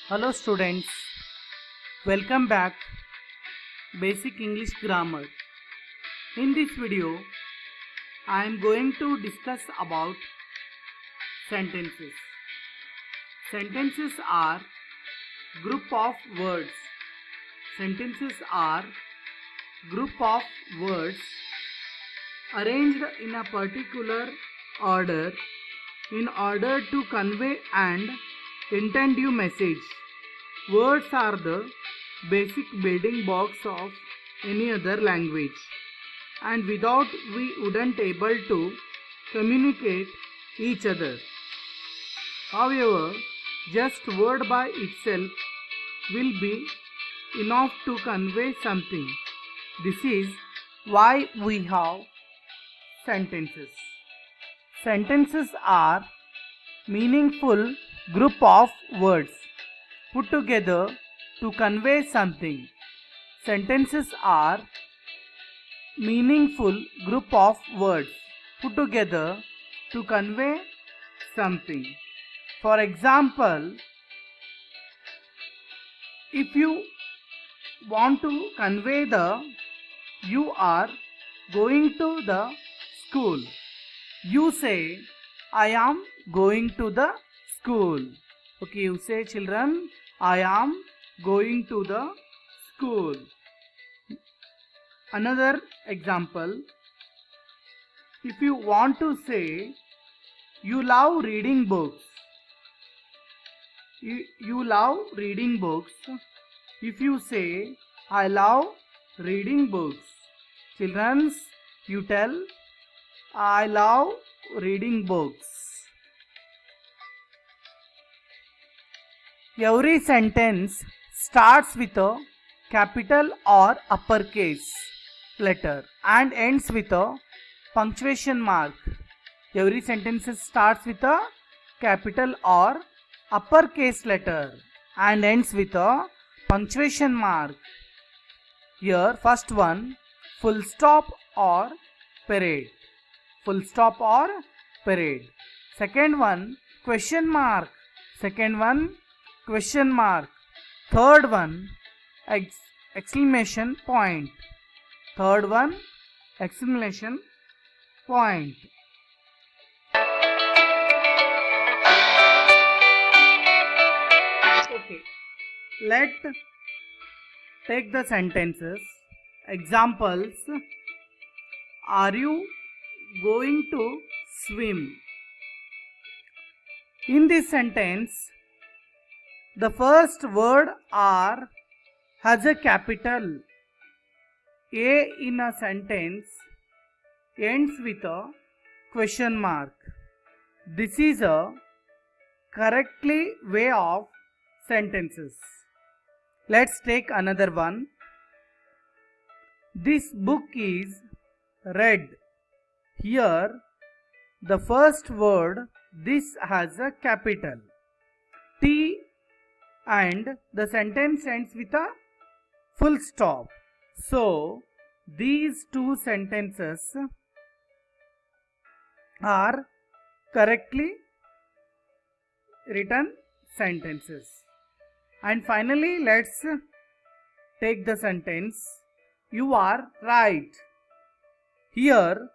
Hello students, welcome back Basic English Grammar. In this video, I am going to discuss about sentences. Sentences are group of words. Sentences are group of words arranged in a particular order in order to convey and intended message. Words are the basic building blocks of any other language, and without we wouldn't able to communicate each other. However, just word by itself will be enough to convey something. This is why we have sentences. Sentences are meaningful group of words put together to convey something. Sentences are meaningful group of words put together to convey something. For example, if you want to convey you are going to the school, you say I am going to the school. Okay, you say children, I am going to the school. Another example, if you want to say you love reading books, you love reading books. If you say I love reading books, children, you tell I love reading books. Every sentence starts with a capital or uppercase letter and ends with a punctuation mark. Every sentence starts with a capital or uppercase letter and ends with a punctuation mark. Here, first one, full stop or period. Full stop or period. Second one, question mark. Second one, question mark. Third one, exclamation point. Third one, exclamation point. Okay, let's take the sentences. Examples. Are you going to swim? In this sentence, the first word R has a capital. A in a sentence ends with a question mark. This is a correctly way of sentences. Let's take another one. This book is red. Here, the first word, this has a capital T, and the sentence ends with a full stop. So, these two sentences are correctly written sentences. And finally, let's take the sentence, you are right. Here,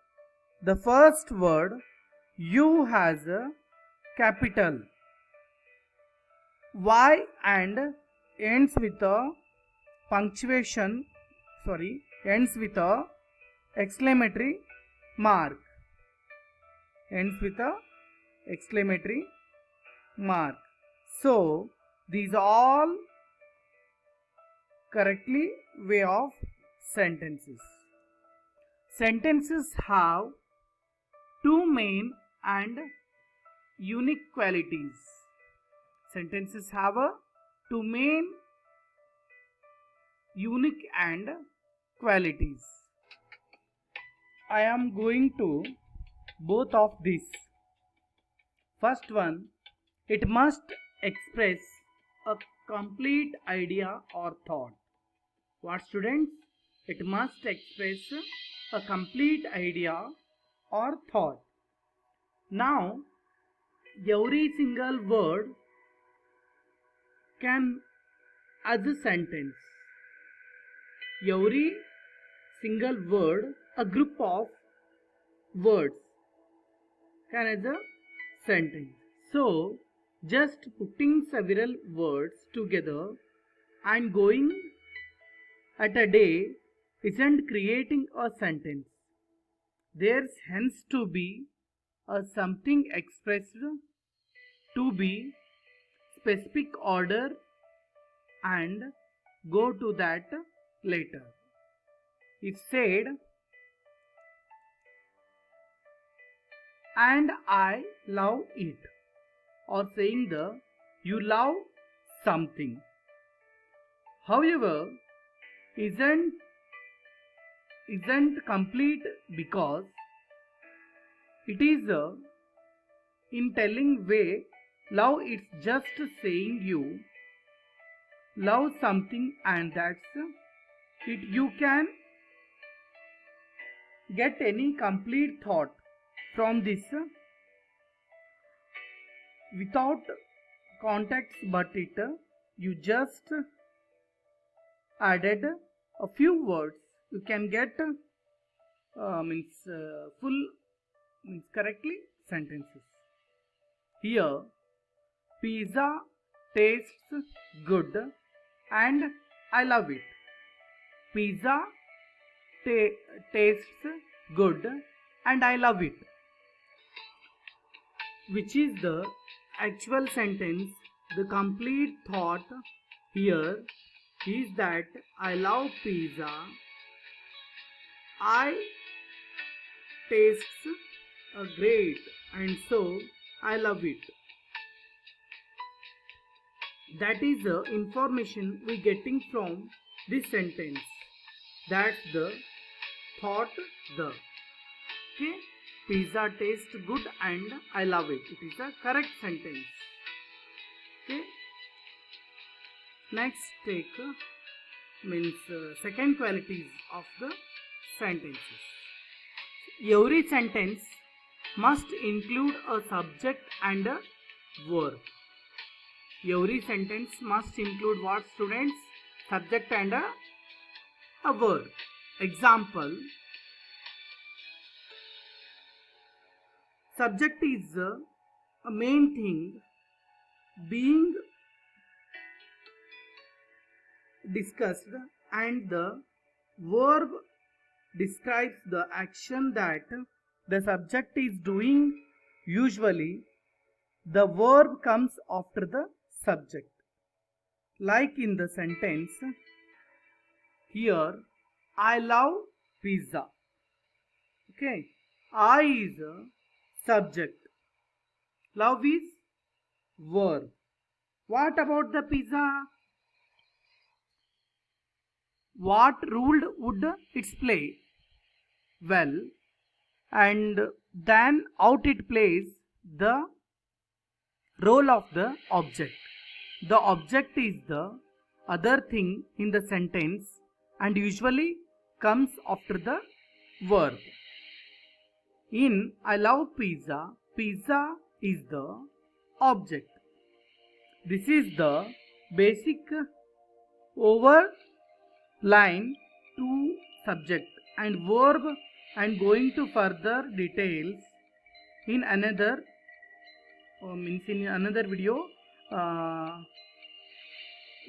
the first word, you has a capital Y and ends with a ends with a exclamatory mark. Ends with a exclamatory mark. So, these are all correctly way of sentences. Sentences have two main and unique qualities. Sentences have two main, unique and qualities. I am going to both of these. First one, it must express a complete idea or thought. What students? It must express a complete idea or thought. Now, every single word can as a sentence. Every single word, a group of words can as a sentence. So just putting several words together and going at a day isn't creating a sentence. There's hence to be a something expressed to be specific order, and go to that later. If said, and I love it, or saying the you love something, however, isn't complete because it is a in telling way. Love it's just saying you love something, and that's it. You can get any complete thought from this without context, but it you just added a few words, you can get full correctly sentences. Here, pizza tastes good and I love it. Pizza tastes good and I love it. Which is the actual sentence? The complete thought here is that I love pizza. I tastes great and so I love it. That is the information we getting from this sentence. That's the thought. Okay, pizza tastes good and I love it. It is a correct sentence. Okay. Next take second qualities of the sentences. Every sentence must include a subject and a verb. Every sentence must include what, students? Subject and a verb. Example, subject is a main thing being discussed, and the verb describes the action that the subject is doing. Usually the verb comes after the subject, like in the sentence here, I love pizza. Okay, I is a subject, love is verb. What about the pizza? What role would it play? Well, and then out it plays the role of the object. The object is the other thing in the sentence and usually comes after the verb. In I love pizza, pizza is the object. This is the basic overline to subject and verb, and going to further details in another in another video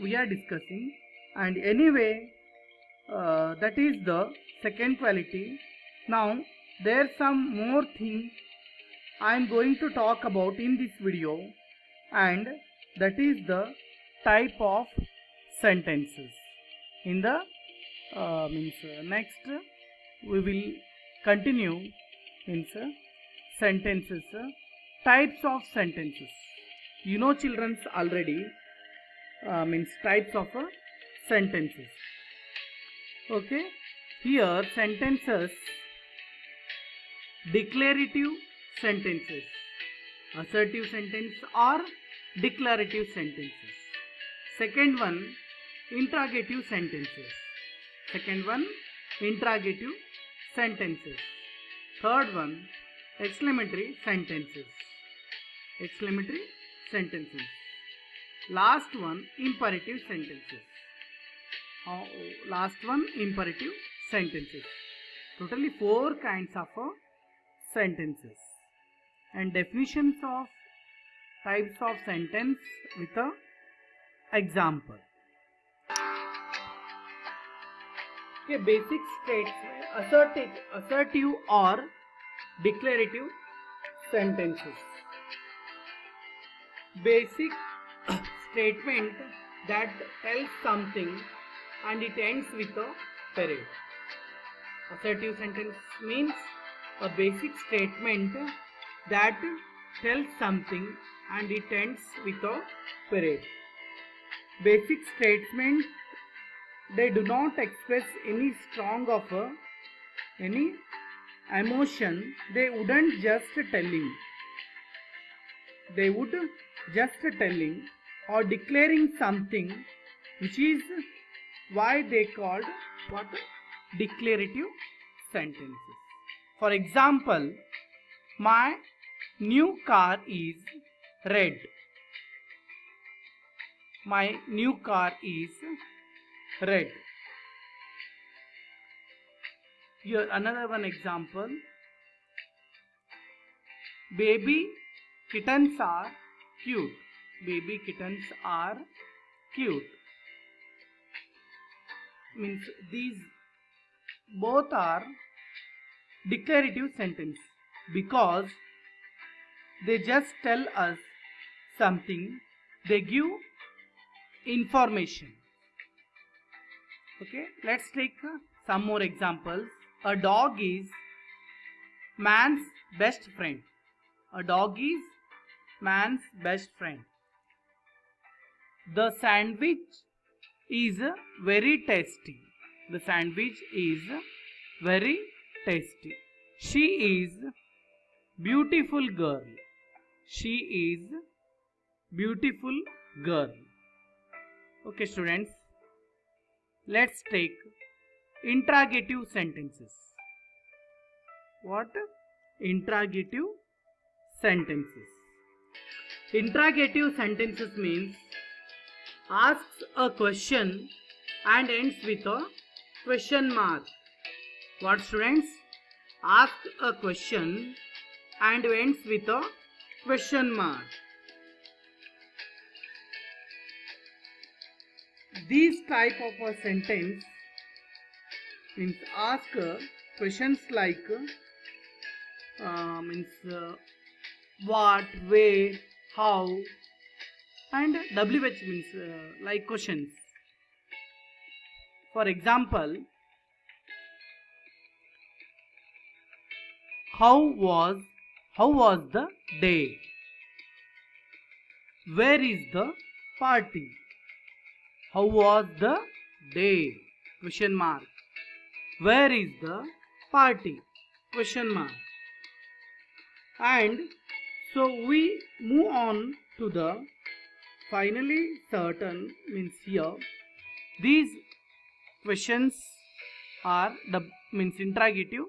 we are discussing. And anyway, that is the second quality. Now there's some more thing I am going to talk about in this video, and that is the type of sentences. In the next we will continue sentences, types of sentences. You know, children's already types of sentences. Okay, here sentences, declarative sentences, assertive sentence or declarative sentences. Second one, interrogative sentences. Second one, interrogative sentences. Third one, exclamatory sentences. Exclamatory sentences. Last one, imperative sentences. Last one, imperative sentences. Totally 4 kinds of sentences. And definitions of types of sentence with a example. Okay, basic statements, assertive or declarative sentences. Basic statement that tells something and it ends with a period. Assertive sentence means a basic statement that tells something and it ends with a period. Basic statements, they do not express any strong of any emotion. They wouldn't just telling. They would just telling or declaring something, which is why they called what? Declarative sentences. For example, my new car is red. My new car is red. Here another one example. Baby kittens are cute. Baby kittens are cute. Means these both are declarative sentence because they just tell us something. They give information. Okay, let's take some more examples. A dog is man's best friend. A dog is man's best friend. The sandwich is very tasty. The sandwich is very tasty. She is beautiful girl. She is beautiful girl. Okay, students, let's take interrogative sentences. What? Interrogative sentences. Interrogative sentences means asks a question and ends with a question mark. What, students? Ask a question and ends with a question mark. These type of a sentence means ask questions like what, where, how, and WH means like questions. For example, how was the day? Where is the party? How was the day? Question mark. Where is the party? Question mark. And so we move on to the finally certain means here. These questions are means interrogative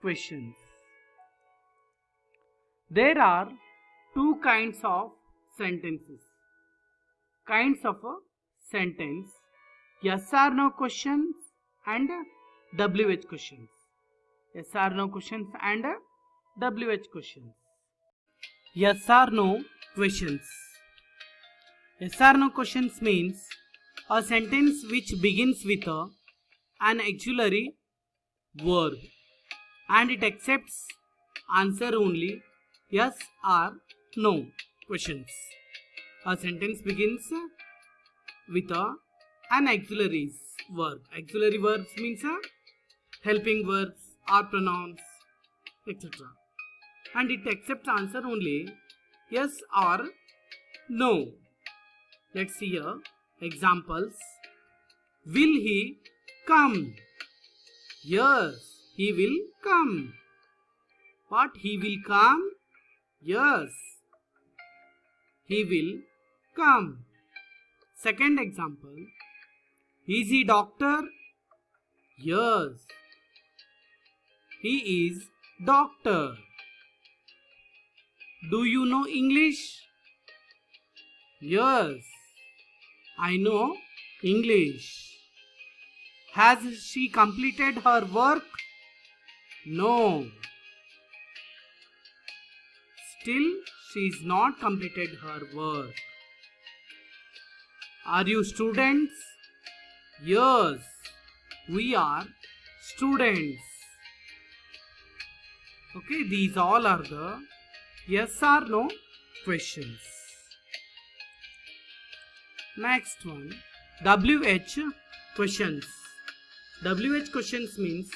questions. There are two kinds of sentences. Kinds of a sentence: yes or no questions and WH questions. Yes or no questions and WH questions. Yes or no questions. Yes or no questions means a sentence which begins with an auxiliary verb and it accepts answer only yes or no questions. A sentence begins with an auxiliary verb. Auxiliary verbs means helping verbs or pronouns, etc. And it accepts answer only yes or no. Let's see here examples. Will he come? Yes, he will come. What? He will come? Yes, he will come. Second example. Is he doctor? Yes, he is doctor. Do you know English? Yes, I know English. Has she completed her work? No. Still, she is not completed her work. Are you students? Yes, we are students. Okay, these all are the yes or no questions. Next one, WH questions. WH questions means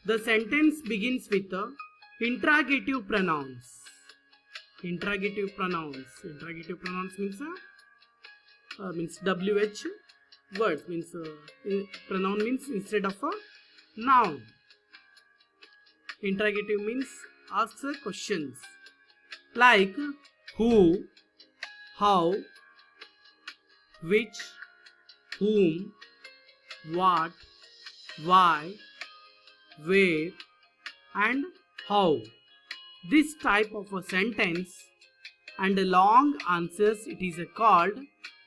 the sentence begins with the interrogative pronouns. Interrogative pronouns. Interrogative pronouns means WH words, means pronoun means instead of a noun. Interrogative means asks questions like who, how, which, whom, what, why, where, and how. This type of a sentence and long answers, it is called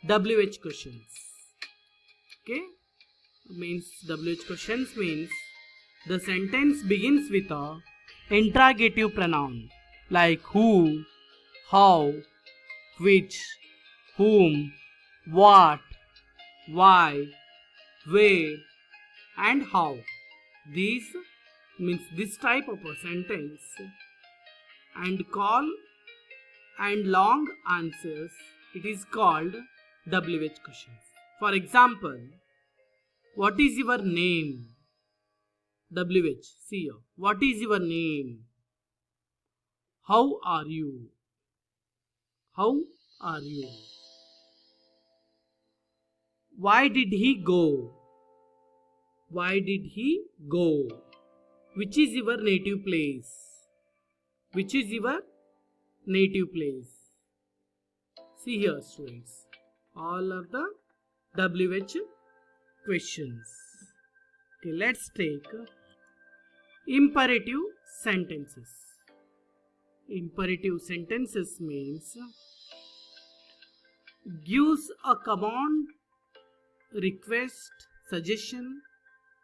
WH questions. Okay, means WH questions means the sentence begins with a interrogative pronoun like who, how, which, whom, what, why, where, and how. These means this type of a sentence and call and long answers, it is called WH questions. For example, what is your name? WH. See here. What is your name? How are you? How are you? Why did he go? Why did he go? Which is your native place? Which is your native place? See here, students. All are the WH questions. Okay, let's take imperative sentences. Imperative sentences means gives a command, request, suggestion,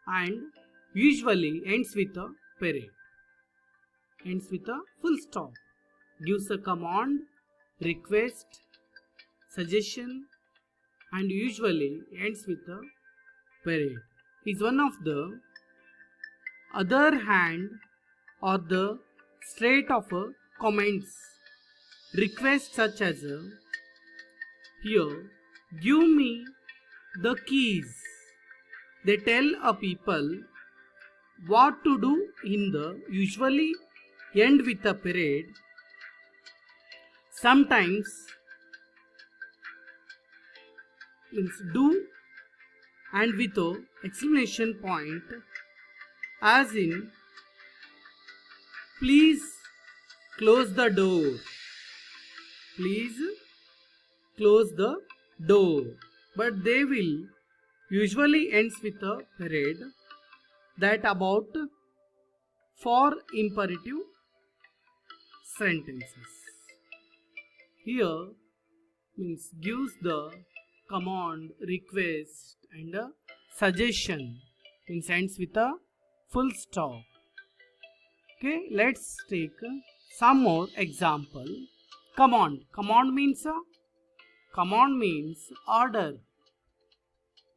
and usually ends with a period. Ends with a full stop. Gives a command, request, suggestion, and usually ends with a period. Is one of the other hand or the straight of a comments. Request such as here, give me the keys. They tell a people what to do in the usually end with a period. Sometimes means do and with a exclamation point, as in please close the door. Please close the door. But they will usually ends with a period. That about for imperative sentences. Here means gives the command, request, and a suggestion. Means ends with a full stop. Okay, let's take some more example. Command. Command means order.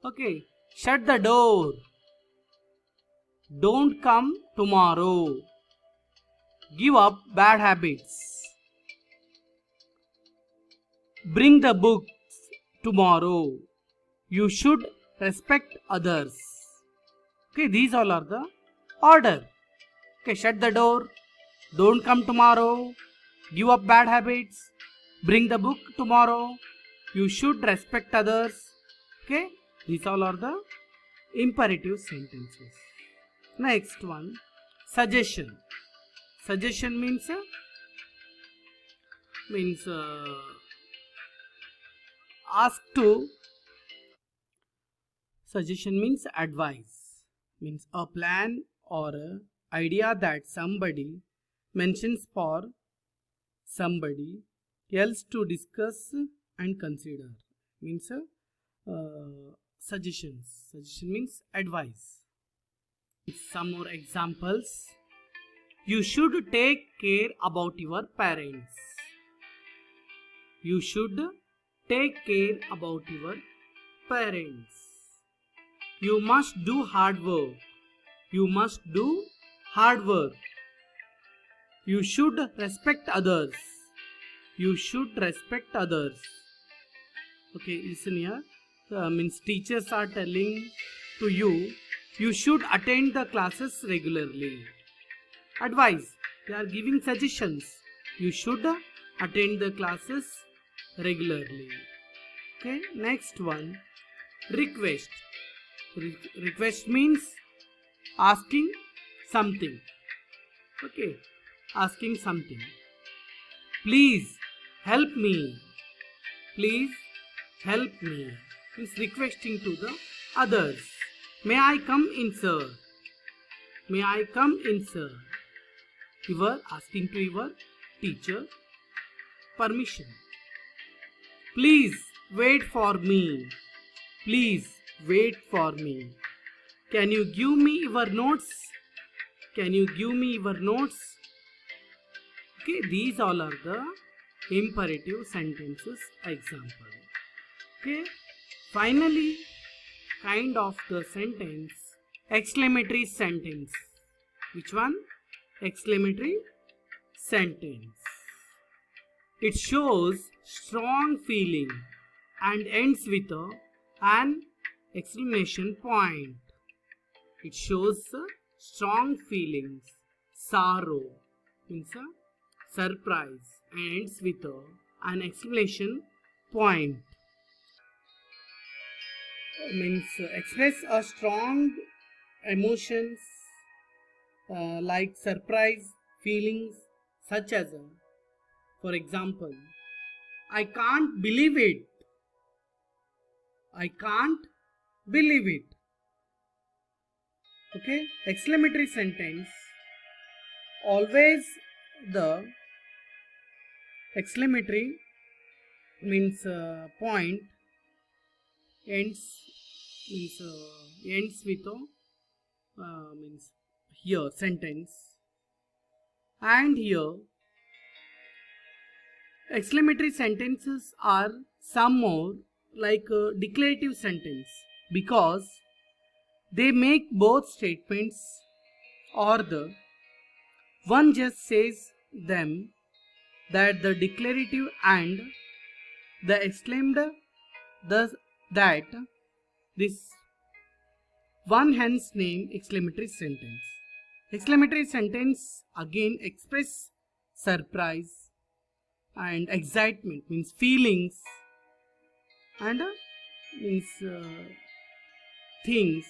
Okay, shut the door. Don't come tomorrow. Give up bad habits. Bring the books tomorrow. You should respect others. Okay, these all are the order. Okay, shut the door. Don't come tomorrow. Give up bad habits. Bring the book tomorrow. You should respect others. Okay, these all are the imperative sentences. Next one, suggestion. Suggestion means ask to. Suggestion means advice. Means a plan or a idea that somebody mentions for somebody else to discuss and consider. Means suggestions. Suggestion means advice. Some more examples. You should take care about your parents. You should take care about your parents. You must do hard work. You must do hard work. You should respect others. You should respect others. Okay, listen here. Means teachers are telling to you, you should attend the classes regularly. Advice. They are giving suggestions. You should attend the classes regularly. Okay, next one. Request. Request means asking something. Okay, asking something. Please help me. Please help me. Means requesting to the others. May I come in, sir? May I come in, sir? You are asking to your teacher permission. Please wait for me. Please wait for me. Can you give me your notes? Can you give me your notes? Okay, these all are the imperative sentences example. Okay, finally, kind of the sentence, exclamatory sentence. Which one? Exclamatory sentence. It shows strong feeling and ends with an exclamation point. It shows strong feelings, sorrow means surprise, and ends with an exclamation point. Means express a strong emotions like surprise, feelings such as for example, I can't believe it. I can't believe it. Okay, exclamatory sentence, always the exclamatory means point ends with means here sentence, and here exclamatory sentences are some more like a declarative sentence because they make both statements or the one just says them, that the declarative and the exclaimed that this one hence name exclamatory sentence. Exclamatory sentence again express surprise and excitement means feelings and means things.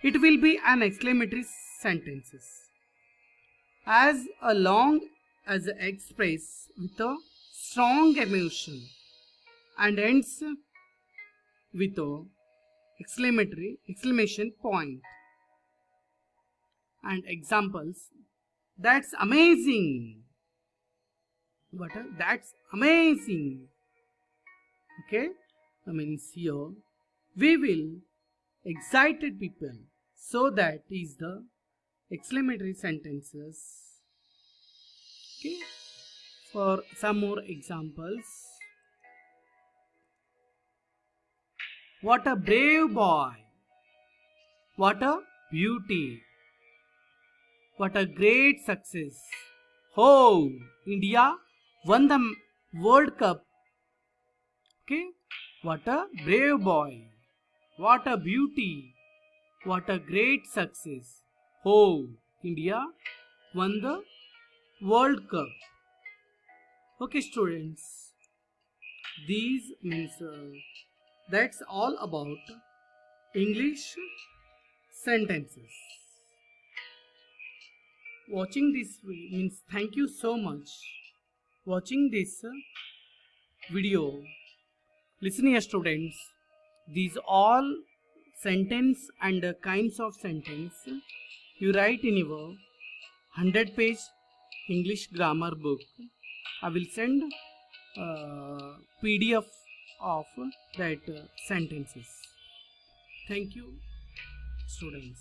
It will be an exclamatory sentences as long as express with a strong emotion and ends with a exclamation point. And examples, that's amazing. What? That's amazing. Okay, means here we will excited people, so that is the exclamatory sentences. Okay, for some more examples, what a brave boy, what a beauty, what a great success. Oh, India won the World Cup. Okay, what a brave boy, what a beauty, what a great success. Oh, India won the World Cup. Okay, students, these means that's all about English sentences. Watching this means thank you so much watching this video. Listen here, students, these all sentence and kinds of sentence you write in your 100-page English grammar book. I will send PDF of that sentences. Thank you, students.